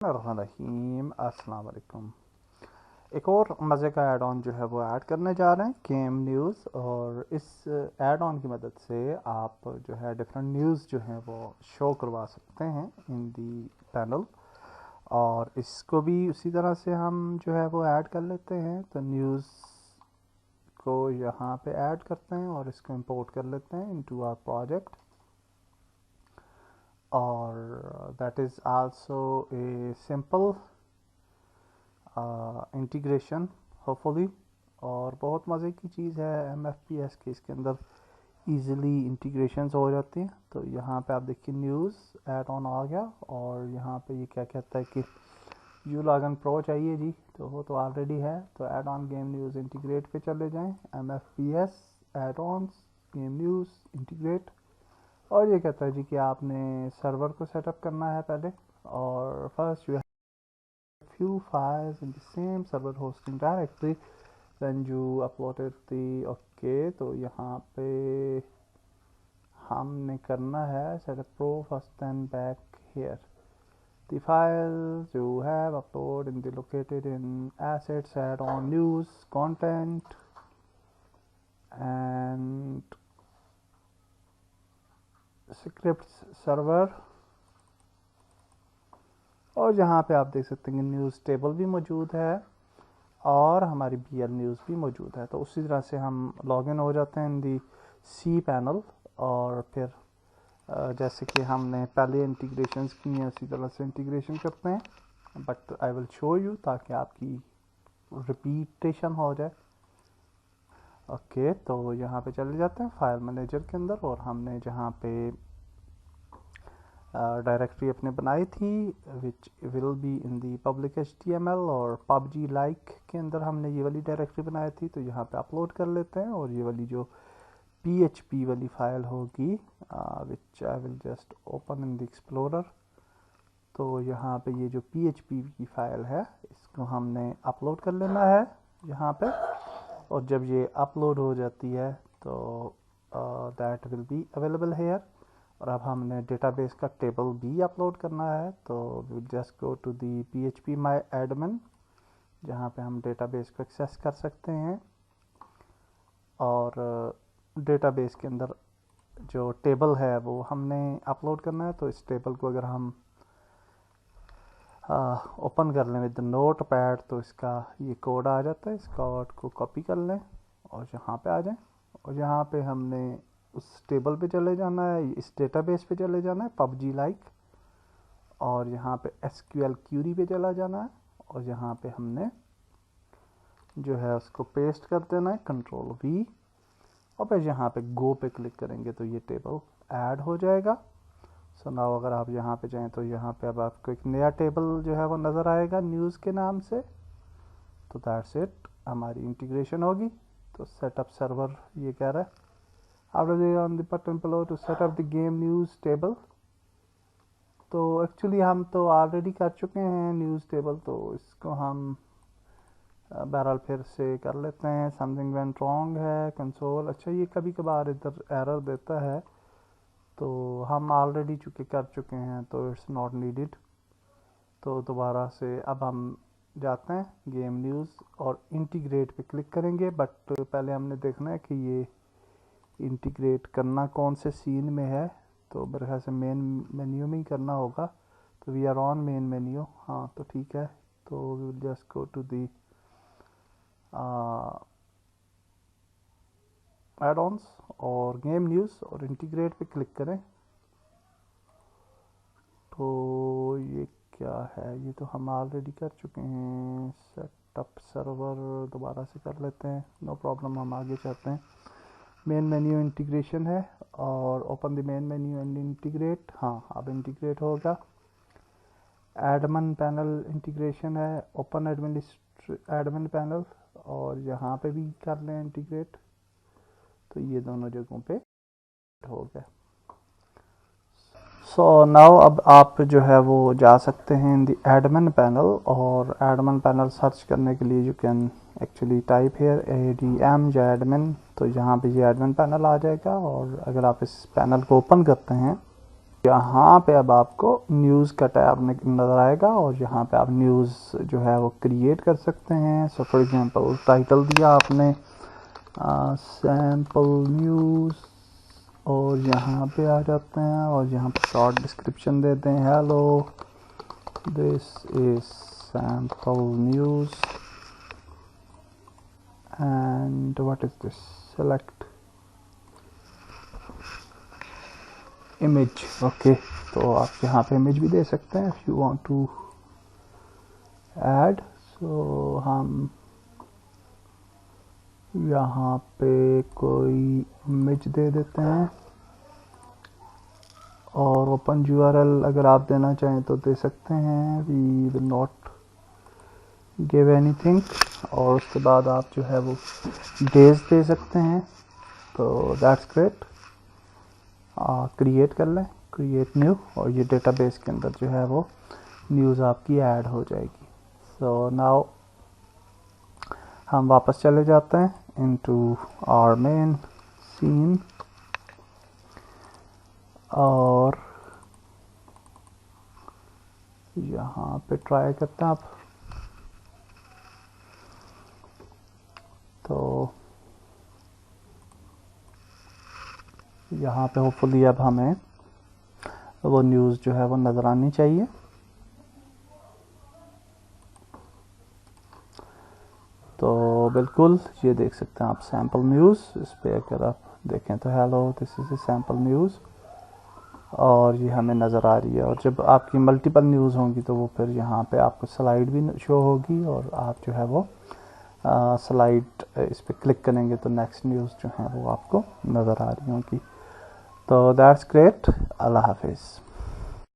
रहीम अस्सलाम वालेकुम। एक और मज़े का ऐड ऑन जो है वो ऐड करने जा रहे हैं, गेम न्यूज़। और इस ऐड ऑन की मदद से आप जो है डिफरेंट न्यूज़ जो है वो शो करवा सकते हैं इन दी पैनल। और इसको भी उसी तरह से हम जो है वो ऐड कर लेते हैं। तो न्यूज़ को यहाँ पे ऐड करते हैं और इसको इंपोर्ट कर लेते हैं इनटू आवर प्रोजेक्ट। और that is also a simple integration hopefully. और बहुत मज़े की चीज़ है MFPS की, इसके अंदर इजीली इंटीग्रेशंस हो जाती हैं। तो यहाँ पे आप देखिए न्यूज़ ऐड ऑन आ गया। और यहाँ पे ये क्या कहता है कि यू लॉगन प्रो चाहिए जी, तो वो तो ऑलरेडी है। तो add on game news integrate पे चले जाएं, MFPS add ons game news integrate. और ये कहता है जी कि आपने सर्वर को सेटअप करना है पहले। और first you few files in the same server hosting directory when you uploaded the okay। तो यहाँ पे हमने करना है setup pro first and back here the files you have uploaded in the located in assets add on news content and scripts server। और यहाँ पे आप देख सकते हैं न्यूज़ टेबल भी मौजूद है और हमारी BL न्यूज़ भी मौजूद है। तो उसी तरह से हम लॉगिन हो जाते हैं इन दी C पैनल। और फिर जैसे कि हमने पहले इंटीग्रेशंस की हैं उसी तरह से इंटीग्रेशन करते हैं, but I will show you ताकि आपकी रिपीटेशन हो जाए। ओके तो यहाँ पे चले जाते हैं फाइल मैनेजर के अंदर। और हमने जहाँ पे डायरेक्टरी अपने बनाई थी which will be in the public HTML और PUBG लाइक के अंदर हमने ये वाली डायरेक्टरी बनाई थी। तो यहाँ पे अपलोड कर लेते हैं। और ये वाली जो PHP वाली फाइल होगी which I will just open in the explorer. तो यहाँ पे ये जो PHP की फाइल है इसको हमने अपलोड कर लेना है यहाँ पे। और जब ये अपलोड हो जाती है तो that will be available hair. और अब हमने डेटाबेस का टेबल भी अपलोड करना है। तो will just go to the PHP my admin जहाँ पे हम डेटाबेस को एक्सेस कर सकते हैं। और डेटाबेस के अंदर जो टेबल है वो हमने अपलोड करना है। तो इस टेबल को अगर हम ओपन कर लें विद नोट पैड तो इसका ये कोड आ जाता है। इस कोड को कॉपी कर लें और यहाँ पे आ जाएं। और यहाँ पे हमने उस टेबल पे चले जाना है, इस डेटाबेस पे चले जाना है PUBG लाइक। और यहाँ पे SQL क्यूरी पे चला जाना है। और यहाँ पे हमने जो है उसको पेस्ट कर देना है Ctrl+V। और फिर यहाँ पे गो पे क्लिक करेंगे तो ये टेबल ऐड हो जाएगा। सो नाउ अगर आप यहाँ पे जाएं तो यहाँ पे अब आपको एक नया टेबल जो है वो नज़र आएगा न्यूज़ के नाम से। तो दैट्स इट, हमारी इंटीग्रेशन होगी। तो सेटअप सर्वर ये कह रहा है after they on the button below to set up the game news table। तो एक्चुअली हम तो ऑलरेडी कर चुके हैं न्यूज़ टेबल। तो इसको हम बहरहाल फिर से कर लेते हैं। समथिंग वेंट रॉन्ग है कंसोल। अच्छा ये कभी कभार इधर एरर देता है। तो हम ऑलरेडी कर चुके हैं तो इट्स नॉट नीडेड। तो दोबारा से अब हम जाते हैं गेम न्यूज़ और इंटीग्रेट पे क्लिक करेंगे। बट पहले हमने देखना है कि ये इंटीग्रेट करना कौन से सीन में है। तो मेरे ख्याल से मेन मेन्यू में ही करना होगा। तो we are on main menu, हाँ तो ठीक है। तो we will just go to the add ons और गेम न्यूज़ और इंटीग्रेट पे क्लिक करें। तो ये क्या है, ये तो हम ऑलरेडी कर चुके हैं। सेटअप सर्वर दोबारा से कर लेते हैं, नो प्रॉब्लम। हम आगे चलते हैं। मेन मेन्यू इंटीग्रेशन है और open the main menu and integrate. हाँ अब इंटीग्रेट होगा। एडमिन पैनल इंटीग्रेशन है, ओपन एडमिन पैनल। और यहाँ पे भी कर लें इंटीग्रेट। तो ये दोनों जगहों पे हो गया। सो नाउ अब आप जो है वो जा सकते हैं इन द एडमिन पैनल। और एडमिन पैनल सर्च करने के लिए you can actually type hair ADM या एडमिन। तो यहाँ पे ये एडमिन पैनल आ जाएगा। और अगर आप इस पैनल को ओपन करते हैं यहाँ पे अब आपको न्यूज़ का टैब नज़र आएगा और यहाँ पे आप न्यूज़ जो है वो क्रिएट कर सकते हैं। सो फॉर एग्जांपल टाइटल दिया आपने सैम्पल न्यूज़ और यहाँ पे आ जाते हैं और यहाँ पे शॉर्ट डिस्क्रिप्शन देते हैं, hello this is sample news and what is this, select image. Okay, तो आप यहाँ पे इमेज भी दे सकते हैं if you want to add. So हम यहाँ पे कोई इमेज दे देते हैं और ओपन यूआरएल अगर आप देना चाहें तो दे सकते हैं, we will not give anything. और उसके बाद आप जो है वो डेज दे सकते हैं, तो दैट्स ग्रेट। क्रिएट कर लें, क्रिएट न्यू, और ये डेटाबेस के अंदर जो है वो न्यूज़ आपकी ऐड हो जाएगी। सो नाउ हम वापस चले जाते हैं इनटू आवर मेन सीन और यहाँ पे ट्राई करते हैं आप। तो यहाँ पे होपफुली अब हमें वो न्यूज़ जो है वो नज़र आनी चाहिए। तो बिल्कुल ये देख सकते हैं आप सैम्पल न्यूज़, इस पर अगर आप देखें तो hello this is a sample news और ये हमें नज़र आ रही है। और जब आपकी मल्टीपल न्यूज़ होंगी तो वो फिर यहाँ पे आपको स्लाइड भी शो होगी और आप जो है वो स्लाइड इस पर क्लिक करेंगे तो नेक्स्ट न्यूज़ जो है वो आपको नज़र आ रही होंगी। तो दैट्स ग्रेट। अल्लाह हाफिज़।